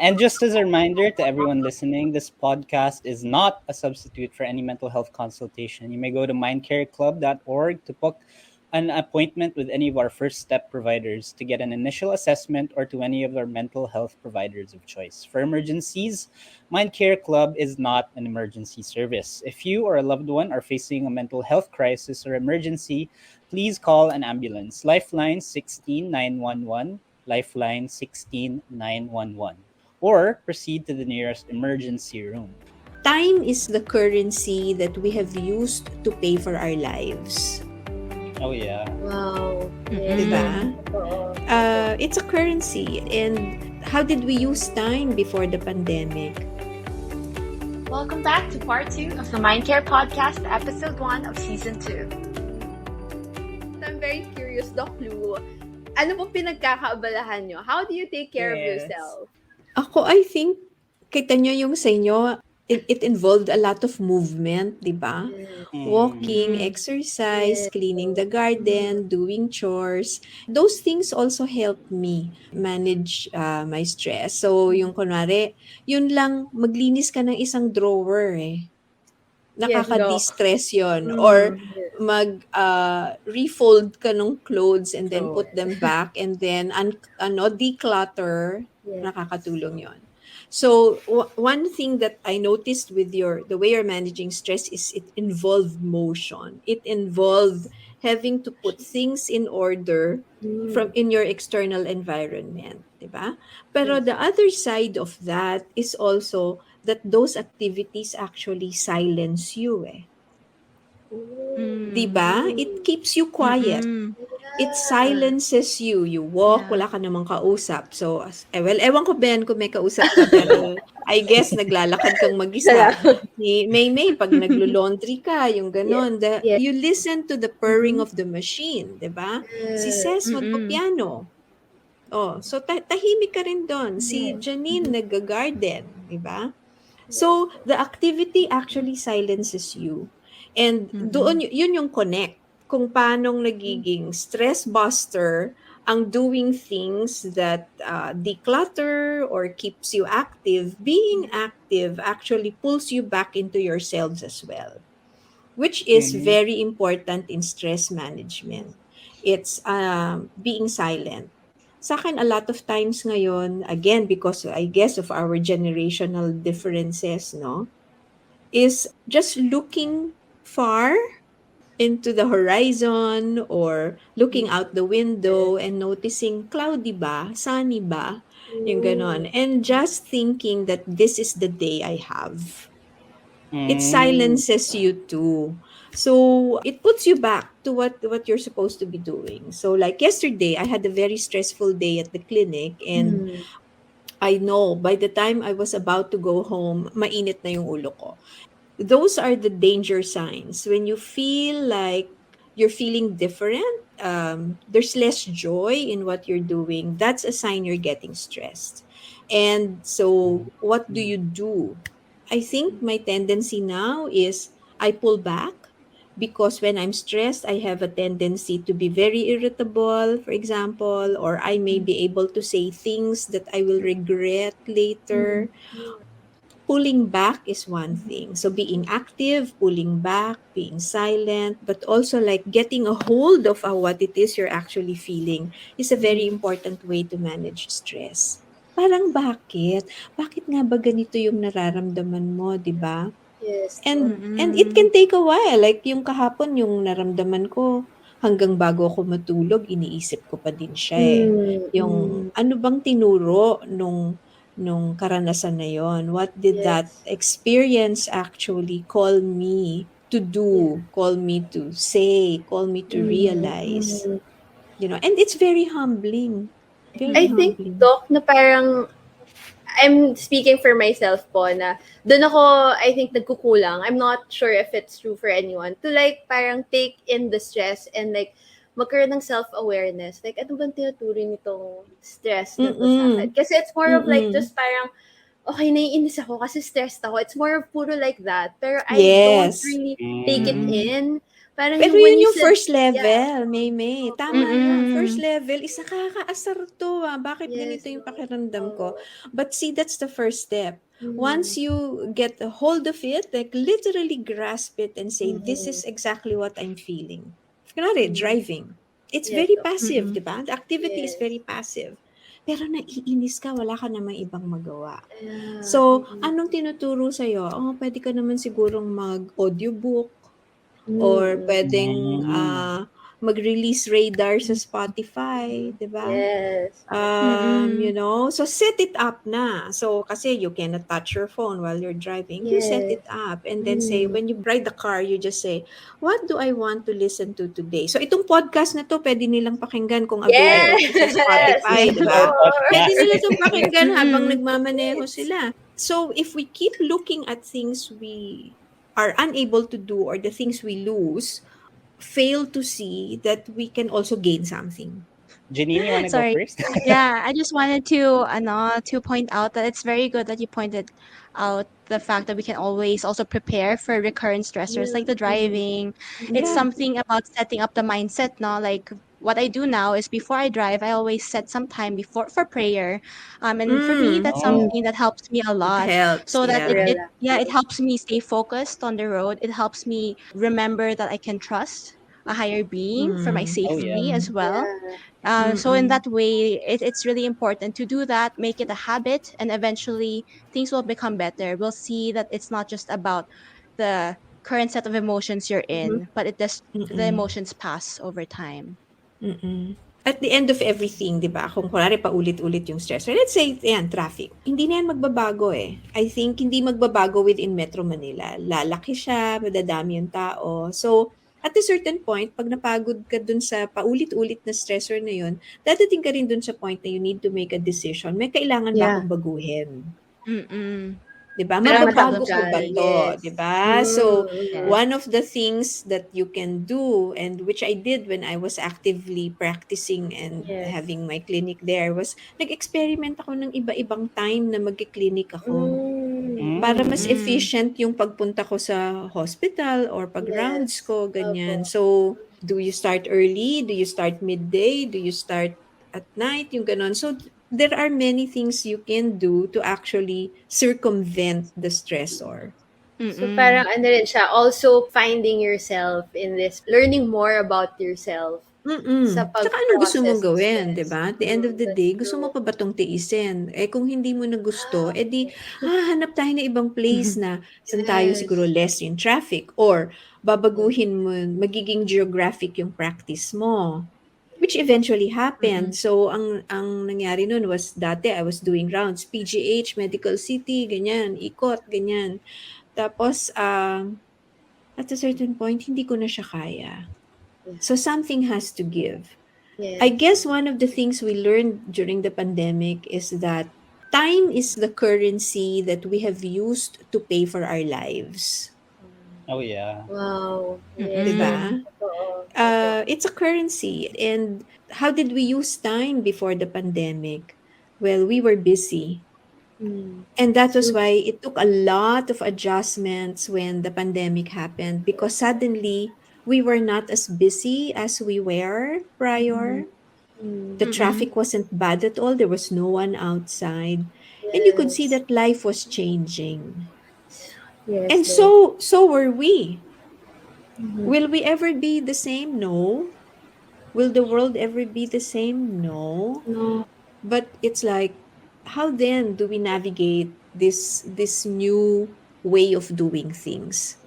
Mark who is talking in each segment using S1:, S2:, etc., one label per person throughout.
S1: And just as a reminder to everyone listening, this podcast is not a substitute for any mental health consultation. You may go to mindcareclub.org to book an appointment with any of our first step providers to get an initial assessment or to any of our mental health providers of choice. For emergencies, Mindcare Club is not an emergency service. If you or a loved one are facing a mental health crisis or emergency, please call an ambulance. Lifeline 16911, Lifeline 16911, or proceed to the nearest emergency room.
S2: Time is the currency that we have used to pay for our lives.
S1: Oh, yeah.
S3: Wow.
S2: Diba? It's a currency. And how did we use time before the pandemic?
S3: Welcome back to part 2 of the Mindcare Podcast, episode 1 of season 2.
S4: I'm very curious, Doc Lou. Ano pong pinagkakaabalahan nyo? How do you take care of yourself?
S2: Ako, I think, kita nyo yung sa inyo, it involved a lot of movement, di ba? Walking, exercise, cleaning the garden, doing chores. Those things also help me manage my stress. So, yung kunwari, yun lang, maglinis ka ng isang drawer eh. Nakaka-distress yun. Or refold ka ng clothes and then put them back and then declutter. Nakakatulong yun. So one thing that I noticed with the way you're managing stress is it involved motion. It involved having to put things in order from in your external environment, diba? Pero the other side of that is also that those activities actually silence you eh. Diba? It keeps you quiet. It silences you. You walk, wala ka namang kausap. So, ewan ko Ben kung may kausap ka, pero I guess naglalakad kang mag-isa. Ni Maymay, pag naglo-laundry ka, yung ganon. You listen to the purring of the machine, diba? Si Cess, magpa-piano. Oh, so tahimik ka rin doon. Si Janine, nag-garden, diba? So, the activity actually silences you. And doon, yun yung connect. Kung paanong nagiging stress buster ang doing things that declutter or keeps you active. Being active actually pulls you back into yourselves as well, which is very important in stress management. It's being silent. Sa akin, a lot of times ngayon, again, because I guess of our generational differences, no, is just looking far into the horizon or looking out the window and noticing cloudy ba, sunny ba, yung ganon. And just thinking that this is the day I have. It silences you too. So it puts you back to what you're supposed to be doing. So like yesterday, I had a very stressful day at the clinic and I know by the time I was about to go home, mainit na yung ulo ko. Those are the danger signs. When you feel like you're feeling different, there's less joy in what you're doing, that's a sign you're getting stressed. And so what do you do? I think my tendency now is I pull back because when I'm stressed, I have a tendency to be very irritable, for example, or I may be able to say things that I will regret later. Pulling back is one thing. So being active, pulling back, being silent, but also like getting a hold of what it is you're actually feeling is a very important way to manage stress. Parang bakit? Bakit nga ba ganito yung nararamdaman mo, di ba?
S3: Yes.
S2: And it can take a while. Like yung kahapon, yung naramdaman ko, hanggang bago ako matulog, iniisip ko pa din siya eh. Yung ano bang tinuro nung karanasan na yon? What did that experience actually call me to do, call me to say, call me to realize? You know, and it's very humbling.
S4: I think, Doc, na parang I'm speaking for myself po na doon ako, I think, nagkukulang. I'm not sure if it's true for anyone to like parang take in the stress and like magkaroon ng self-awareness. Like, ano bang tinuturo nitong stress na to sa akin? Kasi it's more of like just parang, okay, naiinis ako kasi stressed ako. It's more of puro like that. Pero I don't really take it in. Parang
S2: Pero
S4: when
S2: yun
S4: you
S2: yung
S4: said,
S2: first
S4: yeah,
S2: level, Maymay. Tama yun. First
S3: Mm-mm.
S2: level is nakakaasar to. Bakit
S4: yes,
S2: ganito yung pakiramdam ko?
S4: oo.
S2: But see, that's the first step. Once
S4: Mhm.
S2: you get a hold of it, like literally grasp it and say, this
S4: Mhm.
S2: is exactly what I'm feeling. Kunwari,
S4: Mhm.
S2: driving. It's
S4: Yes,
S2: very
S4: oo.
S2: passive,
S3: Mm-mm.
S2: di ba? The activity is
S4: Yes.
S2: very passive. Pero naiinis ka, wala ka namang ibang magawa.
S4: Yeah.
S2: So,
S4: Mhm.
S2: anong tinuturo sa'yo? Pwede ka naman sigurong mag-audiobook or
S4: Mm.
S2: pwedeng
S1: Mm.
S2: mag-release radar sa Spotify, 'di ba?
S4: Yes.
S2: You
S3: Mm-mm.
S2: know, so set it up na. So kasi you cannot touch your phone while you're driving. You set
S4: Yes.
S2: it up and then say
S4: Mm.
S2: when you ride the car, you just say, "What do I want to listen to today?" So itong podcast na to pwede nilang pakinggan kung
S1: Yes.
S2: available
S4: Yes.
S2: siya sa Spotify, 'di ba?
S1: Our
S2: Pwede
S1: podcast.
S2: nila itong pakinggan habang
S3: Mm-mm.
S2: nagmamaneho
S4: Yes.
S2: sila. So if we keep looking at things we are unable to do or the things we lose, fail to see that we can also gain something.
S1: Janine, you want to go
S3: Sorry.
S1: first?
S3: Yeah, I just wanted to point out that it's very good that you pointed out the fact that we can always also prepare for recurrent stressors like the
S4: Mm.
S3: driving. It's
S2: Yeah.
S4: Mm.
S3: something about setting up the mindset, no? Like what I do now is before I drive, I always set some time before for prayer. And for me,
S2: Mm.
S3: that's
S1: Oh,
S3: something that helps me a
S2: It
S3: lot.
S2: helps.
S3: So that
S2: Yeah.
S3: it
S4: Relaxing.
S3: helps me stay focused on the road. It helps me remember that I can trust a higher being for my
S2: Mm.
S1: oh yeah.
S3: safety as well.
S4: Yeah.
S3: So in
S2: Mm-mm.
S3: that way, it's really important to do that, make it a habit, and eventually things will become better. We'll see that it's not just about the current set of emotions you're
S4: Mhm.
S3: in, but the
S2: Mm-mm.
S3: emotions pass over time.
S2: Mm-mm. At the end of everything, di ba, kung kunwari paulit-ulit yung stress, or let's say, yan, traffic, hindi na yan magbabago eh. I think hindi magbabago within Metro Manila. Lalaki siya, madadami yung tao. So, at a certain point, pag napagod ka dun sa paulit-ulit na stressor na yun, dadating ka rin dun sa point na you need to make a decision. May kailangan ba
S4: Yeah.
S2: akong baguhin?
S3: Mm-mm.
S2: 'Di ba?
S4: Parang
S2: Mababago ko ba
S4: matanggal.
S2: 'to,
S4: Yes.
S2: 'di ba? So,
S3: Yes.
S2: one of the things that you can do and which I did when I was actively practicing and
S4: Yes.
S2: having my clinic there was nag-experiment ako ng iba-ibang time na magki-clinic ako. Para
S1: Mm.
S2: mas
S3: Mm-mm.
S2: efficient yung pagpunta ko sa hospital or pag-rounds
S4: Yes.
S2: ko, ganyan.
S4: Opo.
S2: So, do you start early? Do you start midday? Do you start at night? Yung ganon. So, there are many things you can do to actually circumvent the stressor.
S4: So
S3: Mm-mm.
S4: parang ano rin siya, also finding yourself in this, learning more about yourself sa
S2: Tsaka anong gusto mong
S4: pag-process ng
S2: gawin, 'di
S4: stress.
S2: ba? At the end of the
S4: That's
S2: day, gusto mo
S4: true.
S2: pa ba 'tong tiisin? Kung hindi mo na gusto, edi hanap tayo ng ibang place na saan tayo siguro
S4: Yes.
S2: less in traffic or babaguhin mo, magiging geographic yung practice mo. Which eventually happened.
S3: Mm-mm.
S2: So, ang nangyari nun was dati I was doing rounds, PGH, Medical City, ganyan, ikot, ganyan. Tapos, at a certain point, hindi ko na siya kaya. So, something has to give. I
S4: Yes.
S2: guess one of the things we learned during the pandemic is that time is the currency that we have used to pay for our lives.
S1: Oh yeah.
S4: Wow. Yes.
S2: Diba?
S4: Oo. Opo.
S2: It's a currency. And how did we use time before the pandemic? Well, we were busy.
S4: Mm.
S2: And that was why it took a lot of adjustments when the pandemic happened because suddenly we were not as busy as we were prior.
S4: Mm.
S2: The
S3: Mm-mm.
S2: traffic wasn't bad at all. There was no one outside. And you could see
S4: Yes.
S2: that life was changing.
S4: Yes.
S2: And
S4: No.
S2: so were we.
S4: Mhm.
S2: Will we ever be the same? No. Will the world ever be the same? No.
S4: No.
S2: But it's like, how then do we navigate this new way of doing things?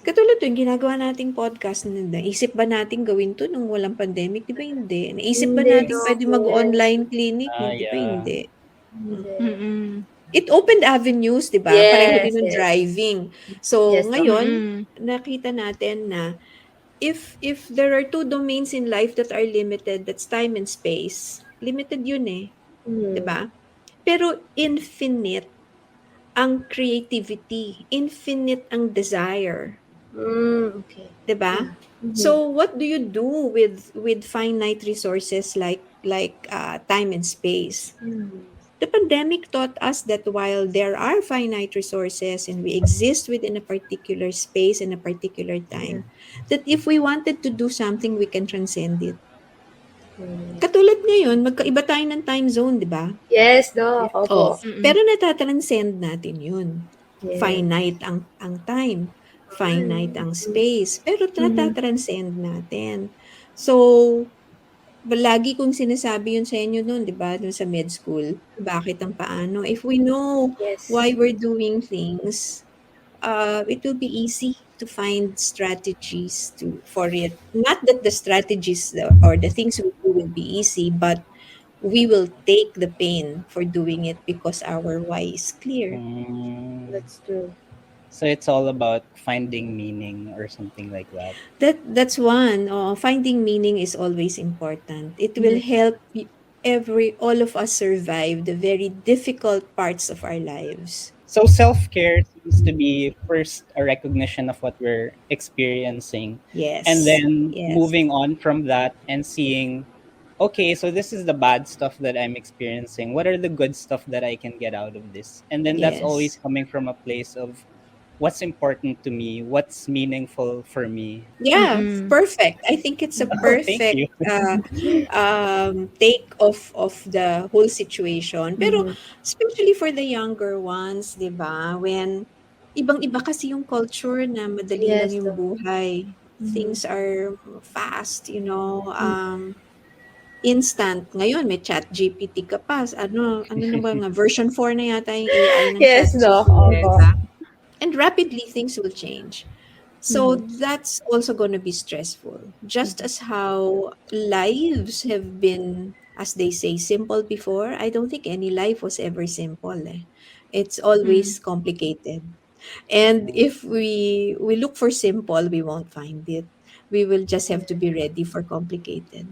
S2: Katulad to, yung ginagawa nating podcast, naisip ba natin gawin to nung walang pandemic? Di ba hindi? Naisip ba
S4: Hindi,
S2: natin
S4: no.
S2: pwede
S4: Yes.
S2: mag-online clinic? Di ba
S1: Yeah.
S2: hindi?
S4: Hindi.
S3: Mm-mm.
S2: It opened avenues, di ba? Pareho
S4: Yes.
S2: din ng
S4: Yes.
S2: driving. So,
S4: Yes, no.
S2: ngayon,
S3: Mm-mm.
S2: nakita natin na if there are two domains in life that are limited, that's time and space. Limited yun eh.
S4: Mm.
S2: Diba? Pero infinite ang creativity, infinite ang desire,
S4: Okay.
S2: 'di ba?
S4: Mhm.
S2: So what do you do with finite resources like time and space?
S4: Mm.
S2: The pandemic taught us that while there are finite resources and we exist within a particular space and a particular time, that if we wanted to do something, we can transcend it. Katulad ngayon, magkaiba tayo ng time zone, di ba?
S4: Yes, Doc.
S2: Oh,
S4: Opo.
S2: pero natatranscend natin yun.
S4: Yes.
S2: Finite ang time, finite ang space, pero natatranscend natin. So, lagi kong sinasabi yun sa inyo noon, di ba, dun sa med school, bakit ang paano. If we know
S4: Yes.
S2: why we're doing things, it will be easy to find strategies for it. Not that the strategies or the things we do will be easy, but we will take the pain for doing it because our why is clear.
S4: That's true.
S2: Mm-hmm.
S1: So it's all about finding meaning or something like that.
S2: That's one. Finding meaning is always important. It will help all of us survive the very difficult parts of our lives.
S1: So self-care seems to be first a recognition of what we're experiencing.
S2: Yes.
S1: And then
S2: Yes.
S1: moving on from that and seeing, okay, so this is the bad stuff that I'm experiencing. What are the good stuff that I can get out of this? And then that's
S2: Yes.
S1: always coming from a place of what's important to me, what's meaningful for me.
S2: Yeah, perfect. I think it's a perfect
S1: you.
S2: take of the whole situation. Pero especially for the younger ones, 'di ba? When ibang-iba kasi yung culture na madali lang
S4: Yes,
S2: yung
S4: Doc.
S2: buhay. Things are fast, instant. Ngayon may chat GPT ka pa. Ano na ba nga version 4 na yata yung AI ng
S4: Yes,
S2: chat
S4: Doc.
S2: GPT,
S4: Opo.
S2: diba? And rapidly things will change. So that's also going to be stressful. Just as how lives have been, as they say, simple before, I don't think any life was ever simple. It's always complicated. And if we look for simple, we won't find it. We will just have to be ready for complicated.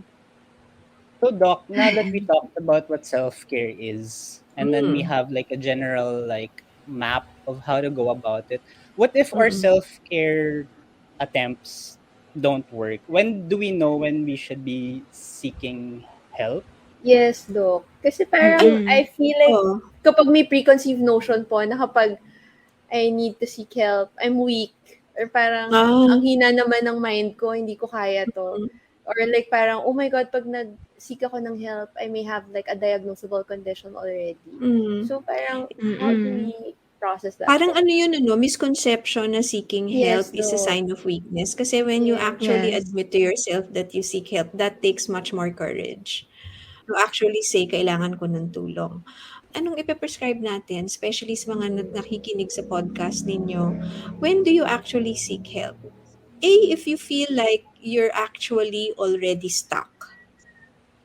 S1: So Doc, now that we talked about what self-care is, and then we have like a general like map of how to go about it, what if our self-care attempts don't work? When do we know when we should be seeking help?
S4: Yes, Doc. Kasi parang I feel like
S2: Oh,
S4: kapag may preconceived notion po na kapag I need to seek help, I'm weak. Or parang ang hina naman ng mind ko, hindi ko kaya to. Or like parang, oh my God, pag nag-seek ako ng help, I may have like a diagnosable condition already. So parang, how do we process that?
S2: parang ano yun, misconception na seeking help
S4: Yes,
S2: is a
S4: no.
S2: sign of weakness. Kasi when you
S4: Yes.
S2: actually
S3: Yes.
S2: admit to yourself that you seek help, that takes much more courage. To actually say, kailangan ko ng tulong. Anong ipe-prescribe natin, especially sa mga nakikinig sa podcast ninyo, when do you actually seek help? If you feel like you're actually already stuck,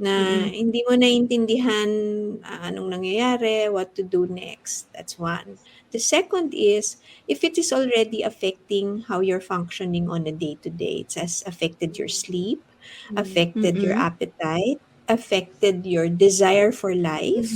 S2: na hindi mo naintindihan anong nangyayari, what to do next. That's one. The second is, if it is already affecting how you're functioning on a day-to-day, it has affected your sleep, affected your appetite, affected your desire for life.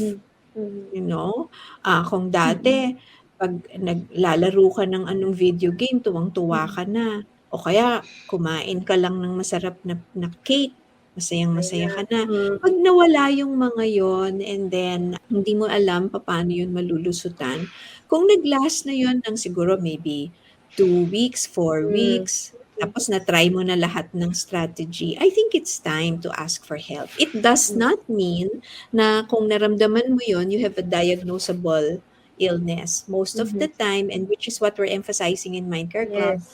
S2: Kung dati, pag naglalaro ka ng anong video game, tuwang-tuwa ka na. O kaya, kumain ka lang ng masarap na cake, masayang-masaya ka na. Pag nawala yung mga yon and then hindi mo alam paano yun malulusutan, kung nag-last na yun ng siguro maybe 2 weeks, 4 weeks, tapos na-try mo na lahat ng strategy, I think it's time to ask for help. It does not mean na kung naramdaman mo yun, you have a diagnosable illness. Most of the time, and which is what we're emphasizing in Mindcare Club,
S4: Yes.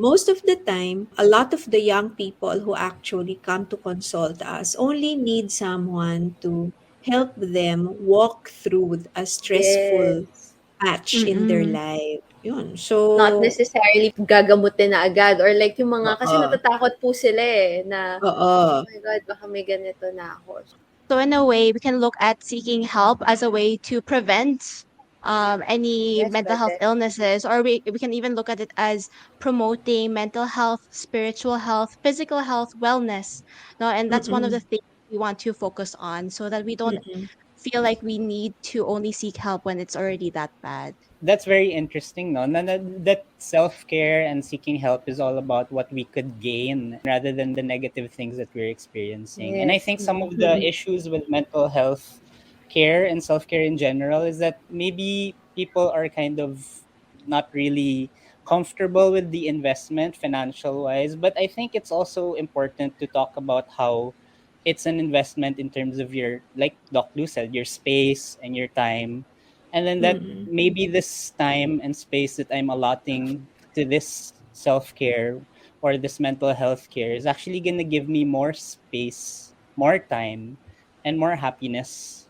S2: most of the time, a lot of the young people who actually come to consult us only need someone to help them walk through a stressful patch in their life. Yun. So,
S4: Not necessarily gagamutin na agad. Or like yung mga, kasi natatakot po sila na,
S2: oo.
S4: oh my God, baka may ganito na ako.
S3: So in a way, we can look at seeking help as a way to prevent any
S4: Yes,
S3: mental health
S4: pwede.
S3: illnesses, or we can even look at it as promoting mental health, spiritual health, physical health, wellness. No, and that's one of the things we want to focus on, so that we don't feel like we need to only seek help when it's already that bad.
S1: That's very interesting, no? That self-care and seeking help is all about what we could gain rather than the negative things that we're experiencing. And I
S4: Yes.
S1: think some of the issues with mental health self-care and self-care in general is that maybe people are kind of not really comfortable with the investment financial wise, but I think it's also important to talk about how it's an investment in terms of your, like Doc Lou said, your space and your time, and then that maybe this time and space that I'm allotting to this self-care or this mental health care is actually going to give me more space, more time, and more happiness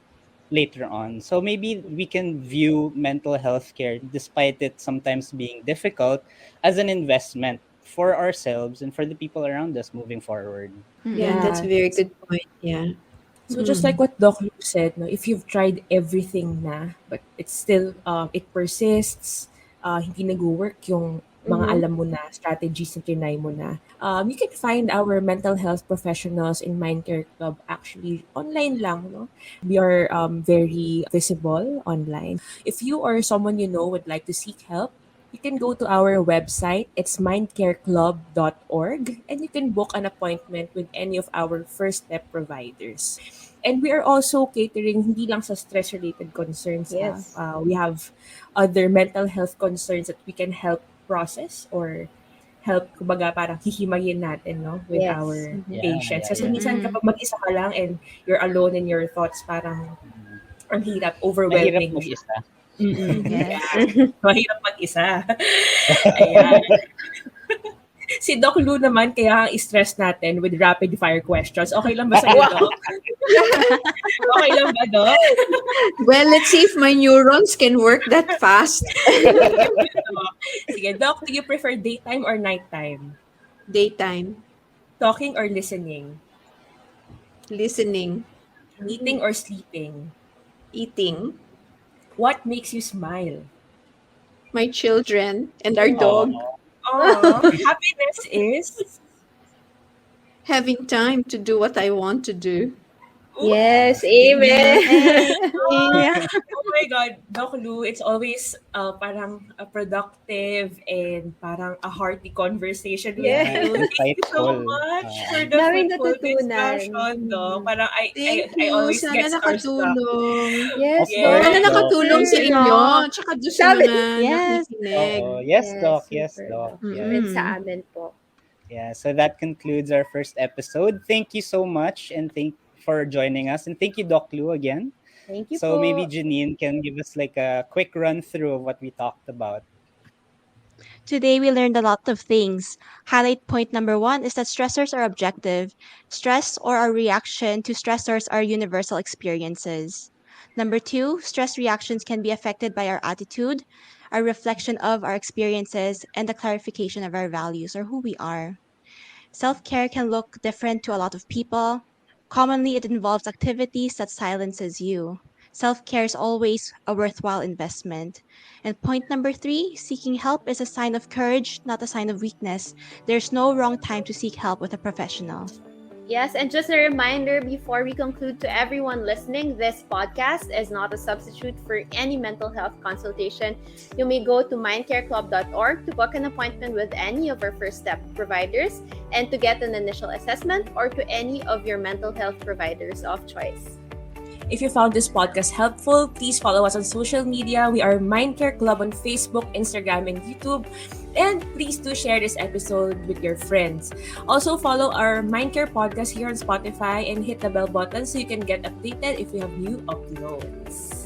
S1: later on. So maybe we can view mental health care, despite it sometimes being difficult, as an investment for ourselves and for the people around us moving forward.
S2: Yeah, that's a very good point. Yeah.
S5: So just like what Doc Lu said, no, if you've tried everything na, but it's still, it persists, hindi nag-work yung mga alam mo na, strategies na trinay mo na, you can find our mental health professionals in Mindcare Club actually online lang. No? We are very visible online. If you or someone you know would like to seek help, you can go to our website. It's mindcareclub.org, and you can book an appointment with any of our first step providers. And we are also catering hindi lang sa stress-related concerns.
S4: Yes.
S5: We have other mental health concerns that we can help process or help, kumbaga, parang hihimayin natin, no, with
S4: Yes.
S5: our
S1: Yeah,
S5: patients.
S1: yeah,
S5: Kasi
S1: yeah.
S5: minsan kapag mag-isa ka lang and you're alone in your thoughts, parang ang hirap,
S1: Mahirap
S5: overwhelming.
S1: mag-isa.
S3: Yes.
S5: Mahirap mag-isa. Ayan. Si Doc Lu naman, kaya ang stress natin with rapid fire questions. Okay lang ba sa'yo, Doc? Okay lang ba, Doc?
S2: Well, let's see if my neurons can work that fast.
S5: Sige, Doc, do you prefer daytime or nighttime?
S2: Daytime.
S5: Talking or listening?
S2: Listening.
S5: Eating or sleeping?
S2: Eating.
S5: What makes you smile?
S2: My children and our dog.
S5: Happiness is?
S2: Having time to do what I want to do.
S4: Yes, amen.
S3: Yeah.
S5: Oh my God, Doc Lu, it's always parang a productive and parang a hearty conversation with
S4: Yes.
S5: you. Thank you so
S1: Insightful.
S5: much for the
S4: Daming
S5: fruitful
S4: natutunan.
S5: discussion, Doc. Parang I
S2: Thank you.
S5: always
S2: Sana
S5: get starstruck.
S2: nakatulong.
S4: Yes,
S1: Of
S5: Yeah.
S1: course,
S2: Sana
S1: Doc.
S2: nakatulong sa
S3: Yes,
S2: inyo.
S3: Doc.
S2: Tsaka doon sa
S4: Sabi-
S2: mga
S3: Yes.
S2: nakikinig.
S1: Yes, Doc. Yes,
S4: super,
S1: Doc.
S3: Mm.
S1: Yeah.
S4: With sa amin po.
S1: Yeah, so that concludes our first episode. Thank you so much and thank for joining us. And thank you, Doc Lu, again.
S4: Thank you
S1: So
S4: po.
S1: maybe Janine can give us like a quick run through of what we talked about.
S3: Today, we learned a lot of things. Highlight point number 1 is that stressors are objective. Stress or our reaction to stressors are universal experiences. Number 2, stress reactions can be affected by our attitude, our reflection of our experiences, and the clarification of our values or who we are. Self-care can look different to a lot of people. Commonly, it involves activities that silences you. Self-care is always a worthwhile investment. And point number 3, seeking help is a sign of courage, not a sign of weakness. There's no wrong time to seek help with a professional.
S4: Yes, and just a reminder before we conclude to everyone listening, this podcast is not a substitute for any mental health consultation. You may go to mindcareclub.org to book an appointment with any of our first step providers and to get an initial assessment or to any of your mental health providers of choice.
S5: If you found this podcast helpful, please follow us on social media. We are Mindcare Club on Facebook, Instagram, and YouTube. And please do share this episode with your friends. Also, follow our Mindcare Podcast here on Spotify and hit the bell button so you can get updated if we have new uploads.